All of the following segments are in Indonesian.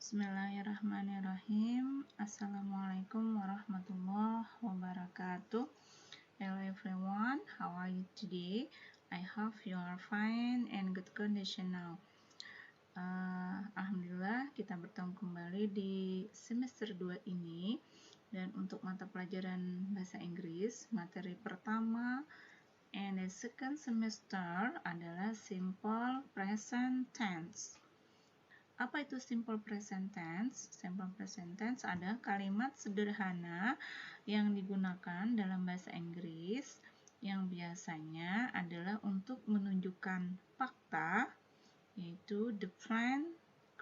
Bismillahirrahmanirrahim. Assalamualaikum warahmatullahi wabarakatuh. Hello everyone, how are you today? I hope you are fine and good condition now. Alhamdulillah kita bertemu kembali di semester 2 ini. Dan untuk mata pelajaran bahasa Inggris, materi pertama and the second semester adalah simple present tense. Apa itu simple present tense? Simple present tense adalah kalimat sederhana yang digunakan dalam bahasa Inggris yang biasanya adalah untuk menunjukkan fakta, yaitu the plant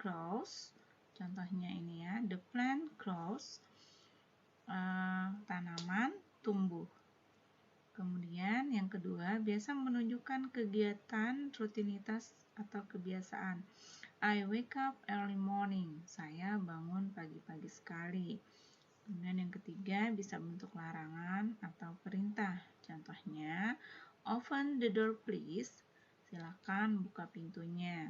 grows. Contohnya ini ya, the plant grows, tanaman tumbuh. Kemudian yang kedua, biasa menunjukkan kegiatan, rutinitas atau kebiasaan. I wake up early morning. Saya bangun pagi-pagi sekali. Kemudian yang ketiga, bisa bentuk larangan atau perintah. Contohnya, open the door please. Silakan buka pintunya.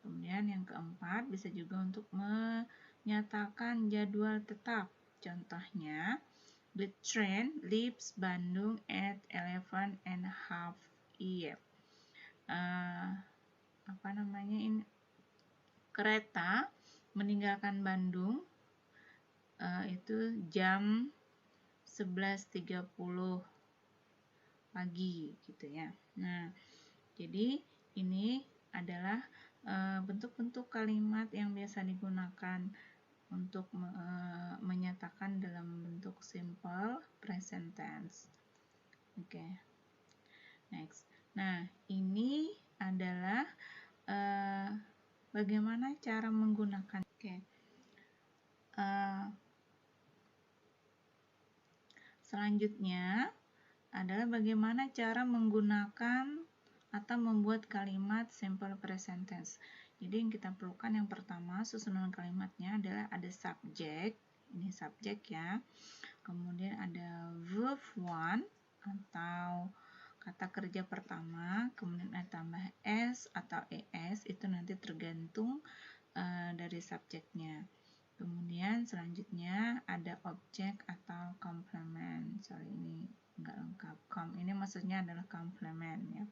Kemudian yang keempat, bisa juga untuk menyatakan jadwal tetap. Contohnya, the train leaves Bandung at 11:30 AM. Kereta meninggalkan Bandung itu jam 11.30 pagi gitu ya. Nah, jadi ini adalah bentuk-bentuk kalimat yang biasa digunakan untuk menyatakan dalam bentuk simple present tense. Oke. Next. Nah, ini adalah bagaimana cara menggunakan. Selanjutnya adalah bagaimana cara menggunakan atau membuat kalimat simple present tense. Jadi yang kita perlukan yang pertama, susunan kalimatnya adalah ada subjek, ini subjek ya. Kemudian ada verb one atau kata kerja pertama, kemudian ada tambah s atau es, itu nanti tergantung dari subjeknya. Kemudian selanjutnya ada objek atau complement. Sorry, ini enggak lengkap. Ini maksudnya adalah complement ya.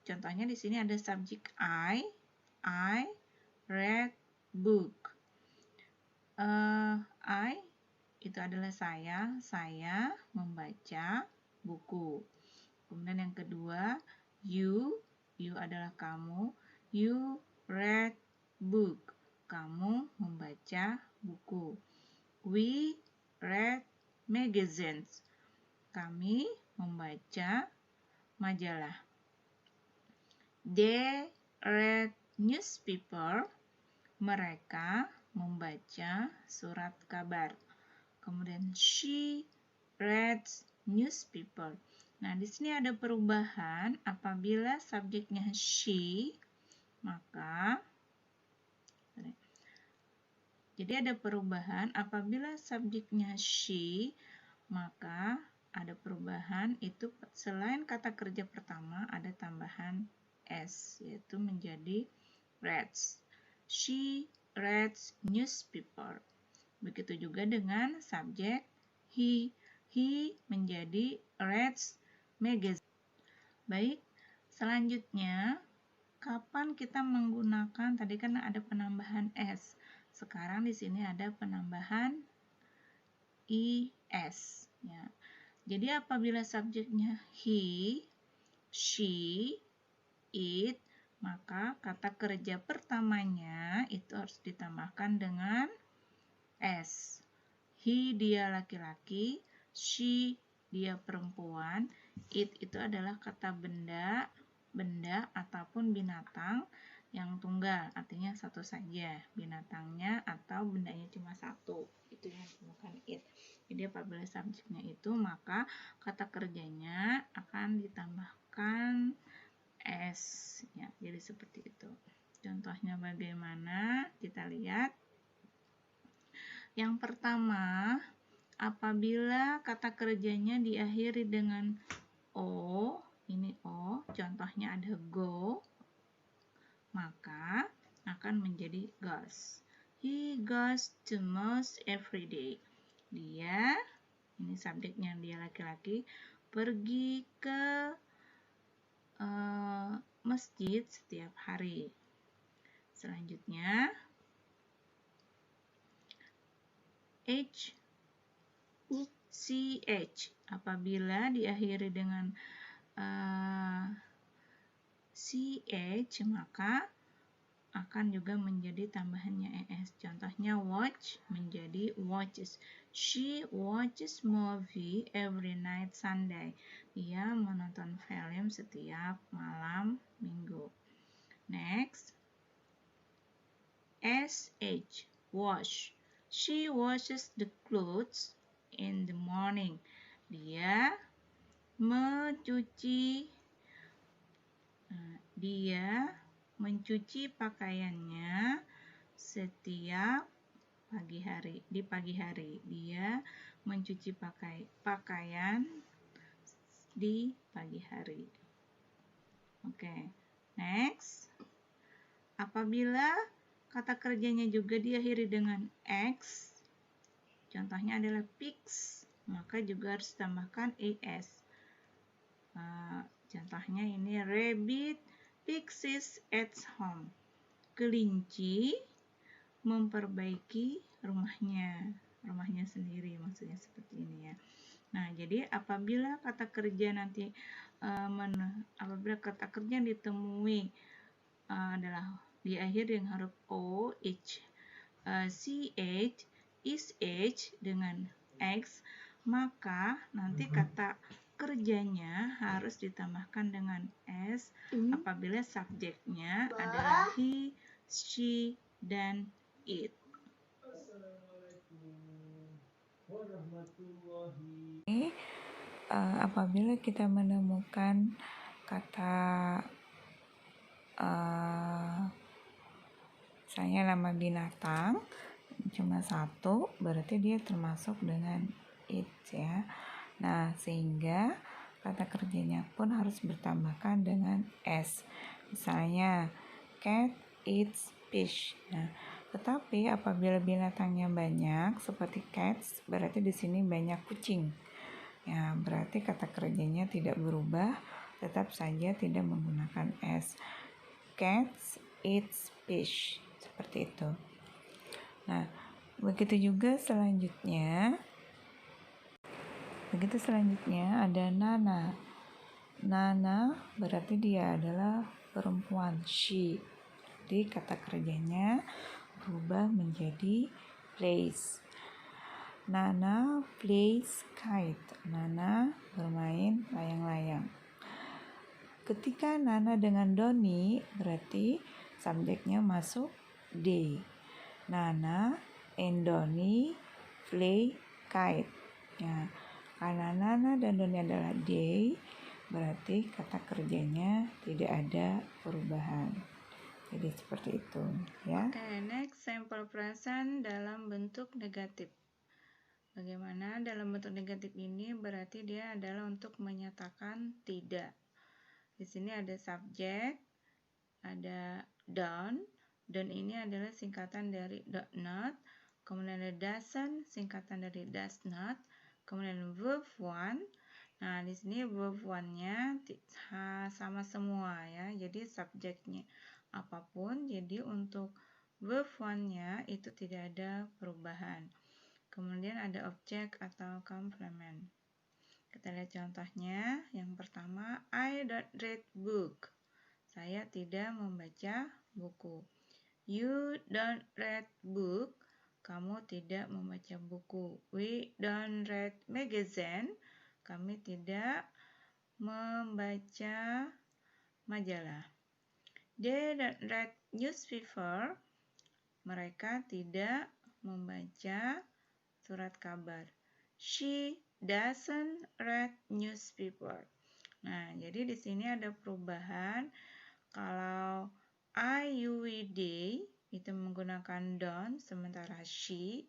Contohnya di sini ada subjek I read book. I itu adalah saya membaca buku. Kemudian yang kedua, you adalah kamu, you read book. Kamu membaca buku. We read magazines. Kami membaca majalah. They read newspaper. Mereka membaca surat kabar. Kemudian she reads newspaper. Nah, di sini ada perubahan apabila subjeknya she, maka jadi ada perubahan apabila subjeknya she, maka ada perubahan itu selain kata kerja pertama ada tambahan s, yaitu menjadi reads. She reads newspaper. Begitu juga dengan subjek he menjadi reads magazine. Baik, selanjutnya kapan kita menggunakan, tadi kan ada penambahan s. Sekarang di sini ada penambahan is ya. Jadi apabila subjeknya he, she, it, maka kata kerja pertamanya itu harus ditambahkan dengan s. He dia laki-laki, she dia perempuan, it itu adalah kata benda ataupun binatang yang tunggal, artinya satu saja, binatangnya atau bendanya cuma satu, itu yang bukan it. Jadi apabila subjeknya itu, maka kata kerjanya akan ditambahkan s ya. Jadi seperti itu. Contohnya bagaimana? Kita lihat. Yang pertama, apabila kata kerjanya diakhiri dengan o, ini o, contohnya ada go, maka tambahkan menjadi goes. He goes to mosque every day. Dia, ini subjeknya, dia laki-laki, pergi ke masjid setiap hari. Selanjutnya, CH apabila diakhiri dengan CH maka akan juga menjadi tambahannya ES. Contohnya watch menjadi watches. She watches movie every night Sunday. Dia menonton film setiap malam Minggu. Next, SH wash. She washes the clothes in the morning. Dia mencuci pakaiannya setiap pagi hari. Di pagi hari dia mencuci pakaian di pagi hari. Oke, next. Apabila kata kerjanya juga diakhiri dengan X, contohnya adalah pigs, maka juga harus tambahkan ES. Contohnya ini rabbit fixes at home. Kelinci memperbaiki rumahnya sendiri, maksudnya seperti ini ya. Nah, jadi apabila kata kerja nanti apabila kata kerja ditemui adalah diakhiri dengan huruf O, H, CH, SH dengan X, maka nanti kata kerjanya harus ditambahkan dengan S apabila subjeknya adalah he, she, dan it. Apabila kita menemukan kata misalnya nama binatang cuma satu, berarti dia termasuk dengan it ya. Nah, sehingga kata kerjanya pun harus bertambahkan dengan S. Misalnya, cat eats fish. Nah, tetapi apabila binatangnya banyak seperti cats, berarti di sini banyak kucing. Ya, berarti kata kerjanya tidak berubah, tetap saja tidak menggunakan S. Cats eats fish. Seperti itu. Nah, begitu selanjutnya ada Nana. Nana berarti dia adalah perempuan, she. Jadi kata kerjanya berubah menjadi plays. Nana plays kite. Nana bermain layang-layang. Ketika Nana dengan Doni berarti subjeknya masuk day. Nana and Doni play kite. Ya, karena Nana dan Doni adalah they, berarti kata kerjanya tidak ada perubahan. Jadi seperti itu, ya. Oke, next simple present dalam bentuk negatif. Bagaimana dalam bentuk negatif ini? Berarti dia adalah untuk menyatakan tidak. Di sini ada subjek, ada done. Done ini adalah singkatan dari not. Kemudian ada doesn't, singkatan dari does not. Kemudian verb one. Nah, di sini verb one-nya sama semua ya. Jadi subjeknya apapun. Jadi untuk verb one-nya itu tidak ada perubahan. Kemudian ada objek atau complement. Kita lihat contohnya. Yang pertama, I don't read book. Saya tidak membaca buku. You don't read book. Kamu tidak membaca buku. We don't read magazine. Kami tidak membaca majalah. They don't read newspaper. Mereka tidak membaca surat kabar. She doesn't read newspaper. Nah, jadi di sini ada perubahan. Kalau I, you, we, they itu menggunakan don't, sementara she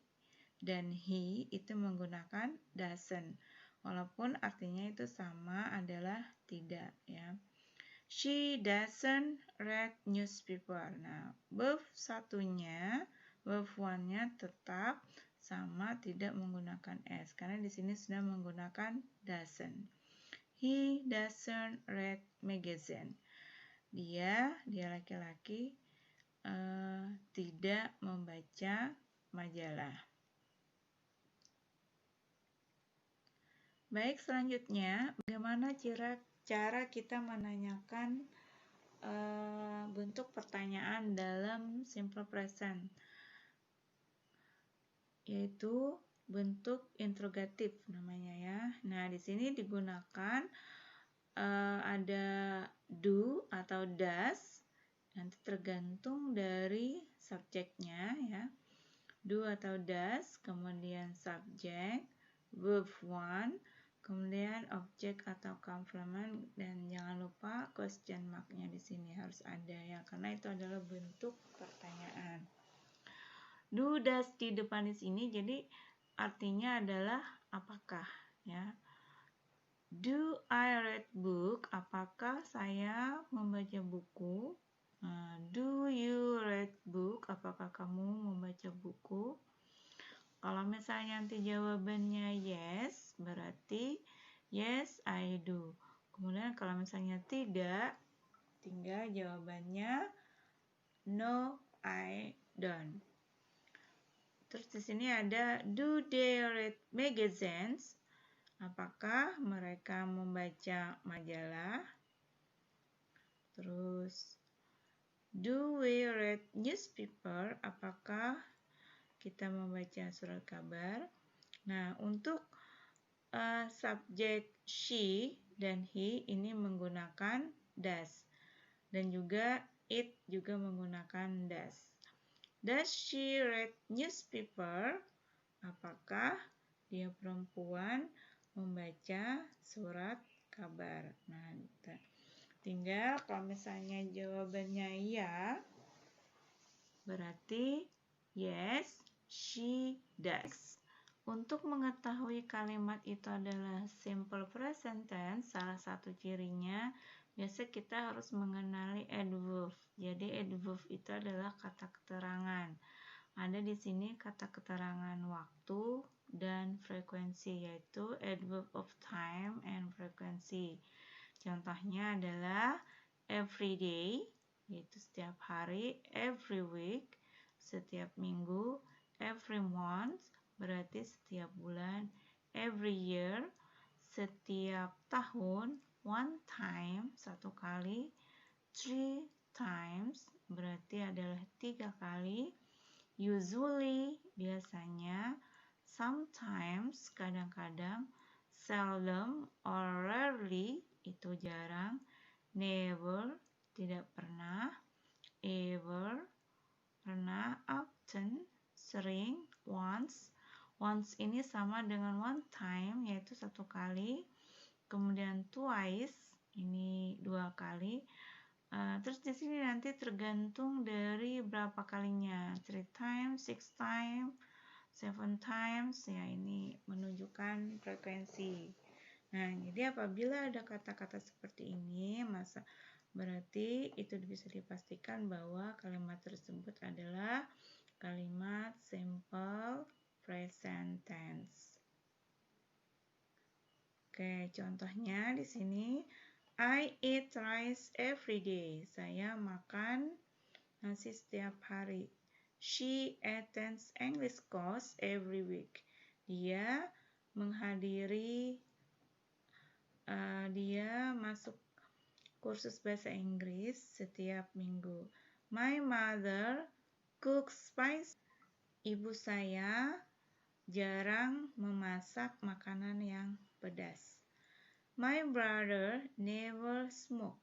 dan he itu menggunakan doesn't. Walaupun artinya itu sama, adalah tidak ya. She doesn't read newspaper. Nah, verb satunya, verb one-nya tetap sama, tidak menggunakan s karena di sini sudah menggunakan doesn't. He doesn't read magazine. Dia laki-laki tidak membaca majalah. Baik, selanjutnya bagaimana cara kita menanyakan bentuk pertanyaan dalam simple present, yaitu bentuk interrogatif namanya ya. Nah, di sini digunakan ada do atau does, nanti tergantung dari subjeknya ya. Do atau does, kemudian subjek, verb one, kemudian objek atau complement, dan jangan lupa question mark-nya di sini harus ada ya, karena itu adalah bentuk pertanyaan. Do, does di depan di sini jadi artinya adalah apakah ya. Do I read book? Apakah saya membaca buku? Do you read book? Apakah kamu membaca buku? Kalau misalnya nanti jawabannya yes, berarti yes I do. Kemudian kalau misalnya tidak, tinggal jawabannya no I don't. Terus di sini ada do they read magazines? Apakah mereka membaca majalah? Terus do we read newspaper? Apakah kita membaca surat kabar? Nah, untuk subjek she dan he ini menggunakan does, dan juga it juga menggunakan does. Does she read newspaper? Apakah dia perempuan membaca surat kabar? Nah, tinggal kalau misalnya jawabannya ya, berarti yes, she does. Untuk mengetahui kalimat itu adalah simple present tense, salah satu cirinya biasa kita harus mengenali adverb. Jadi adverb itu adalah kata keterangan. Ada di sini kata keterangan waktu dan frekuensi, yaitu adverb of time and frequency. Contohnya adalah every day, yaitu setiap hari, every week, setiap minggu, every month, berarti setiap bulan, every year, setiap tahun, one time, satu kali, three times, berarti adalah 3 kali, usually, biasanya, sometimes, kadang-kadang, seldom or rarely, itu jarang, never, tidak pernah, ever, pernah, often, sering, once. Once ini sama dengan one time, yaitu 1 kali, kemudian twice, ini 2 kali. Terus di sini nanti tergantung dari berapa kalinya, 3 times, 6 times, 7 times, ya ini menunjukkan frekuensi. Nah, jadi apabila ada kata-kata seperti ini, berarti itu bisa dipastikan bahwa kalimat tersebut adalah kalimat simple present tense. Oke, contohnya di sini, I eat rice every day. Saya makan nasi setiap hari. She attends English course every week. Dia masuk kursus bahasa Inggris setiap minggu. My mother cooks spicy. Ibu saya jarang memasak makanan yang pedas. My brother never smoke.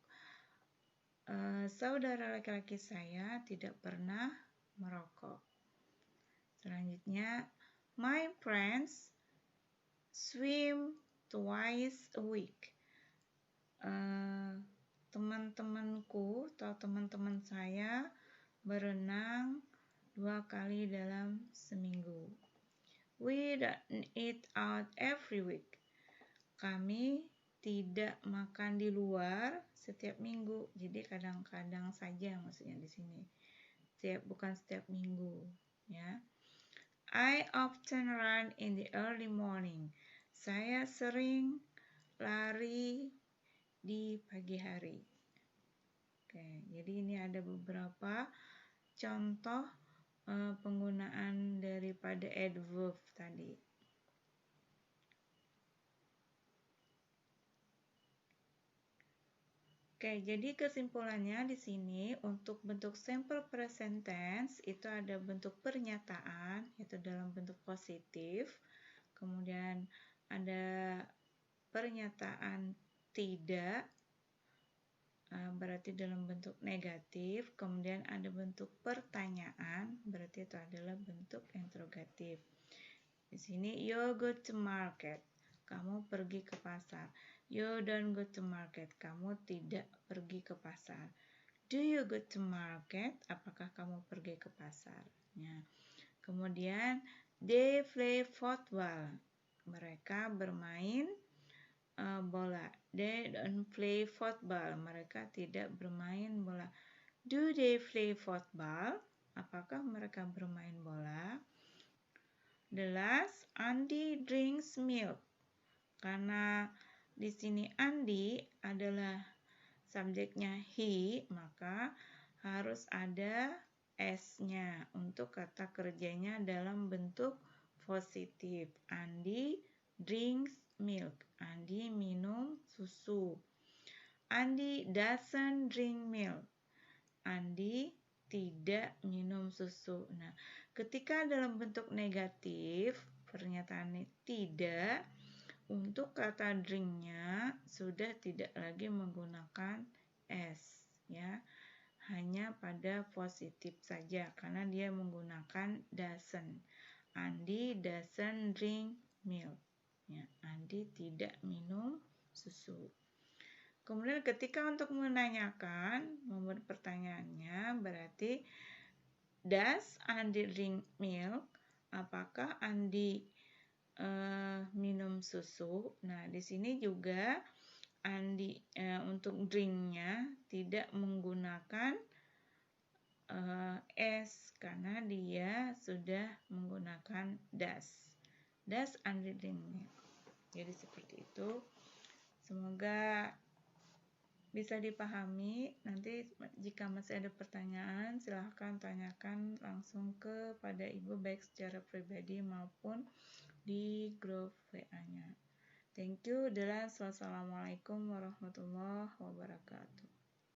Saudara laki-laki saya tidak pernah merokok. Selanjutnya, my friends swim twice a week. Teman-temanku atau teman-teman saya berenang 2 kali dalam seminggu. We don't eat out every week. Kami tidak makan di luar setiap minggu. Jadi kadang-kadang saja maksudnya di sini. Bukan setiap minggu, ya. I often run in the early morning. Saya sering lari di pagi hari. Oke, jadi ini ada beberapa contoh penggunaan daripada adverb tadi. Oke, jadi kesimpulannya di sini untuk bentuk simple present tense itu ada bentuk pernyataan yaitu dalam bentuk positif, kemudian ada pernyataan tidak berarti dalam bentuk negatif, kemudian ada bentuk pertanyaan berarti itu adalah bentuk interrogatif. Di sini you go to market, kamu pergi ke pasar. You don't go to market, kamu tidak pergi ke pasar. Do you go to market? Apakah kamu pergi ke pasar? Ya. Kemudian they play football, mereka bermain bola. They don't play football, mereka tidak bermain bola. Do they play football? Apakah mereka bermain bola? The last, Andy drinks milk. Karena di sini Andi adalah subjeknya he, maka harus ada s-nya untuk kata kerjanya dalam bentuk positif. Andi drinks milk. Andi minum susu. Andi doesn't drink milk. Andi tidak minum susu. Nah, ketika dalam bentuk negatif, pernyataannya tidak, untuk kata drinknya sudah tidak lagi menggunakan s, ya, hanya pada positif saja karena dia menggunakan doesn't. Andi doesn't drink milk, ya, Andi tidak minum susu. Kemudian ketika untuk menanyakan, membuat pertanyaannya berarti does Andi drink milk? Apakah Andi minum susu? Nah, di sini juga Andi untuk drinknya tidak menggunakan s karena dia sudah menggunakan does. Does Andi drink milk? Jadi seperti itu. Semoga bisa dipahami. Nanti jika masih ada pertanyaan, silahkan tanyakan langsung kepada Ibu baik secara pribadi maupun di grup WA-nya. Thank you. Wassalamualaikum warahmatullahi wabarakatuh.